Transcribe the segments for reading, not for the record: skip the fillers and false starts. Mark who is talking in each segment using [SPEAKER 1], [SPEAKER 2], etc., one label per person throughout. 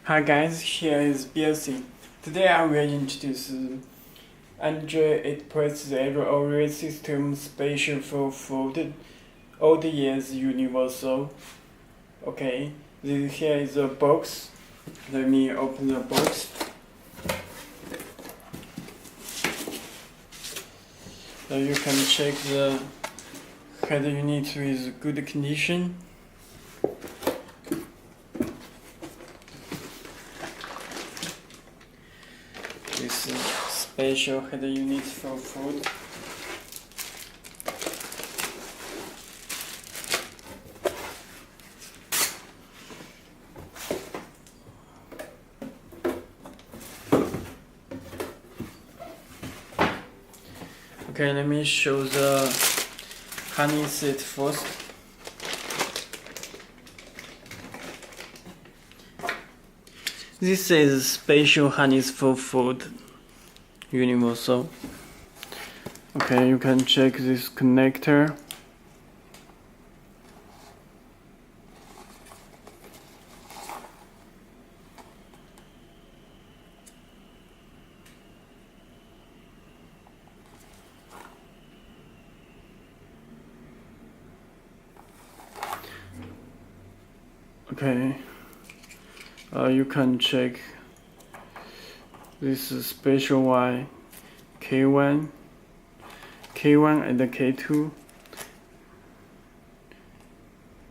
[SPEAKER 1] Hi guys, here is Belsee. Today I will introduce Android 8.0 operating system special for fold old years universal. Okay, here is a box. Let me open the box. So you can check the head unit with good condition. This is special head unit for food. Okay, let me show the honey set first. This is special harness for food, universal. Okay, you can check this connector. Okay. You can check this special Y K1 and K2.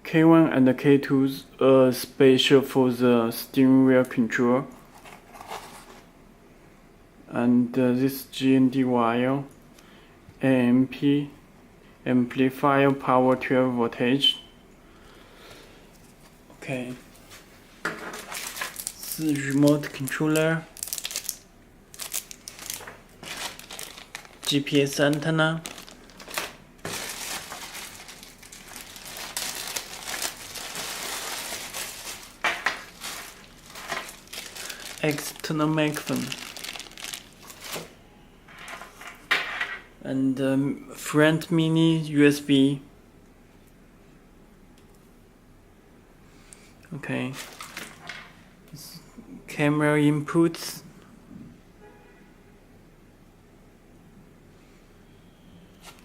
[SPEAKER 1] K1 and K2 are special for the steering wheel control. And this GND wire AMP amplifier power 12 voltage. Okay. Remote controller, GPS antenna, external microphone, and front mini USB. Okay. Camera inputs,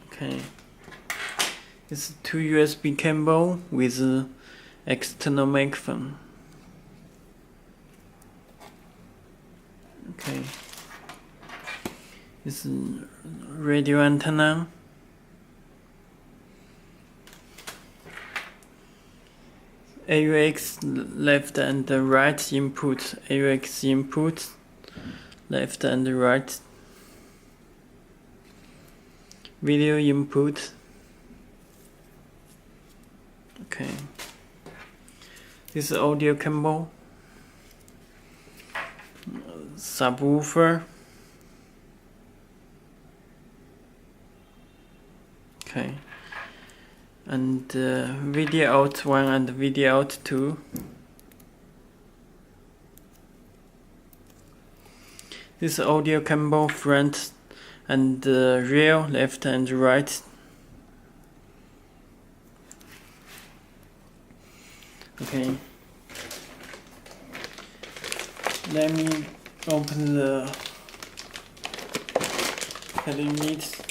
[SPEAKER 1] okay, it's two USB cable with external microphone. Okay, it's radio antenna, AUX left and right input, AUX input, left and right, video input. Okay, this is audio cable, subwoofer. Okay. And video out 1 and video out 2. This audio cable front and rear, left and right. Okay. Let me open the head unit.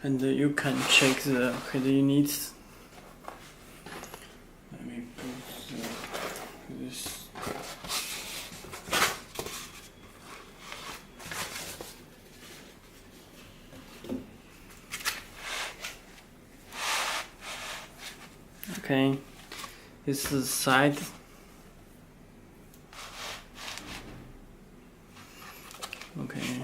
[SPEAKER 1] And you can check the head units. Let me put this. Okay, this is the side. Okay.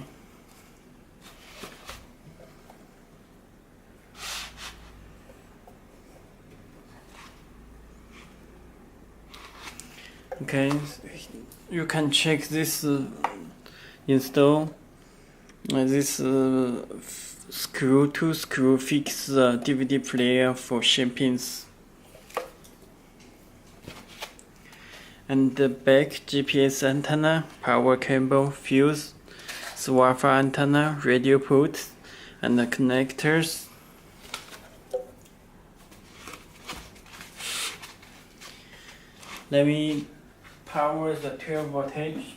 [SPEAKER 1] Okay, you can check this install. This two screw fix the DVD player for shippings. And the back GPS antenna, power cable, fuse, Wi-Fi antenna, radio port, and the connectors. Let me power the 12 voltage.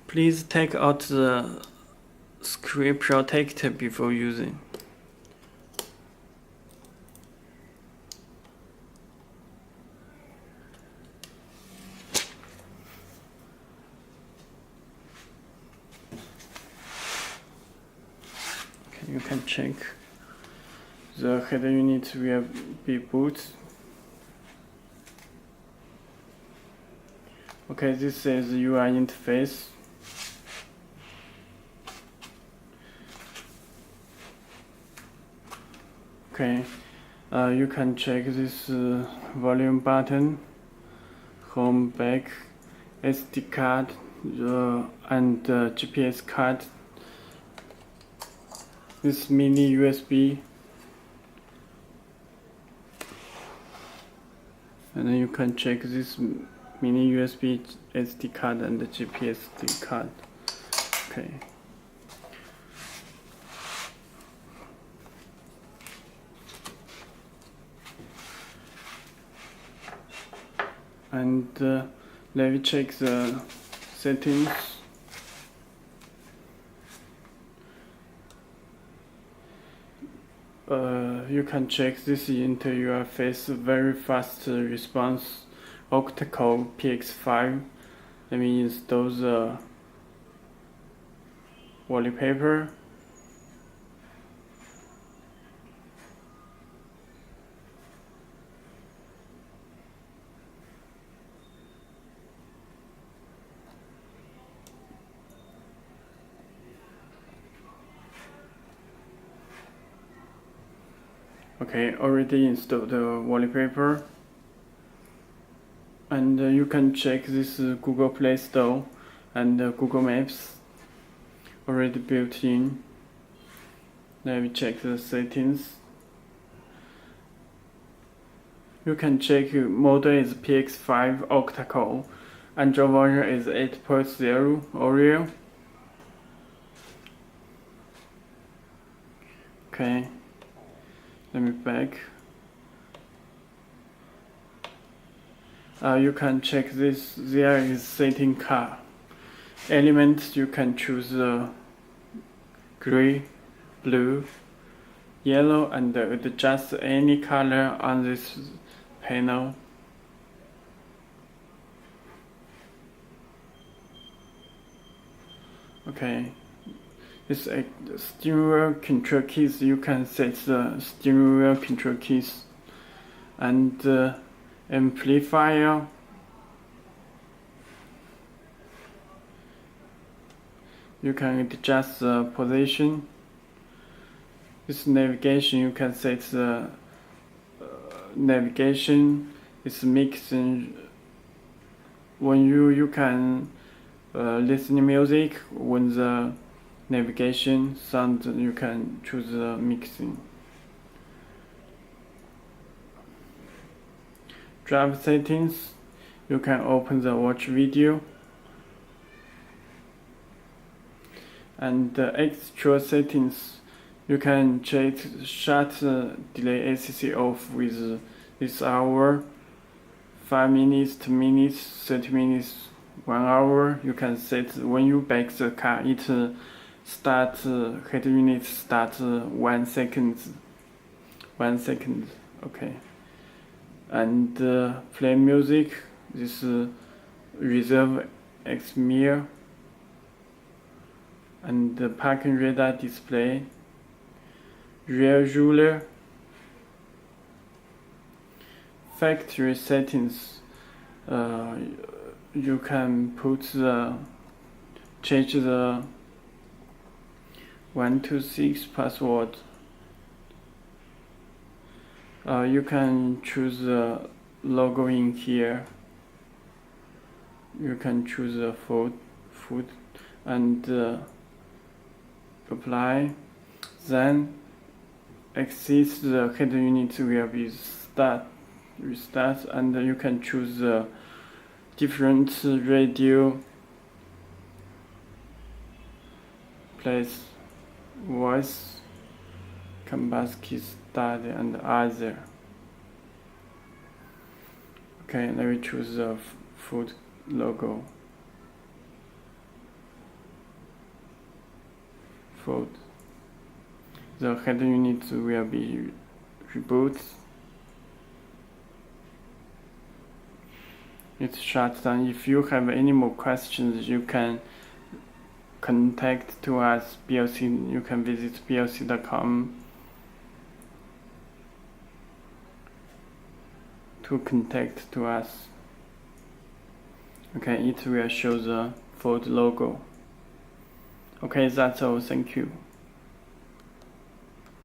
[SPEAKER 1] Please take out the screen protector before using. Okay, you can check the header unit will be boot. Okay, this is the UI interface. Okay, you can check this volume button, home, back, SD card, and GPS card. This mini USB, and then you can check this mini USB SD card and the GPS card. Okay. And let me check the settings. You can check this interface very fast response octa-core PX5. Let me install the wallpaper. Okay, already installed the wallpaper. And you can check this Google Play Store and Google Maps already built in. Let me check the settings. You can check model is PX5 octa-core, Android version is 8.0 Oreo. Okay, let me back. You can check this. There is setting car elements. You can choose gray, blue, yellow, and adjust any color on this panel. Okay, this steering wheel control keys. You can set the steering wheel control keys and amplifier. You can adjust the position. This navigation, you can set the navigation. It's mixing. When you can listen music. When the navigation sound, you can choose the mixing. Drive settings, you can open the watch video. And the extra settings, you can check shut delay ACC off with this hour, 5 minutes, 2 minutes, 30 minutes, 1 hour. You can set when you back the car, it start head unit start 1 second. 1 second, okay. And play music. This reserve X mirror. And the parking radar display, rear ruler, factory settings. you can change the 126 password. You can choose the logo in here. You can choose the food and apply. Then exit the head unit will be restart, and you can choose the different radio, place, voice, Kambaski study, and other. Okay, let me choose the food logo. Food. The head unit will be reboot. It's shut down. If you have any more questions, you can contact to us, Belsee. You can visit belsee.com to contact to us. Okay, it will show the Ford logo. Okay, that's all. Thank you.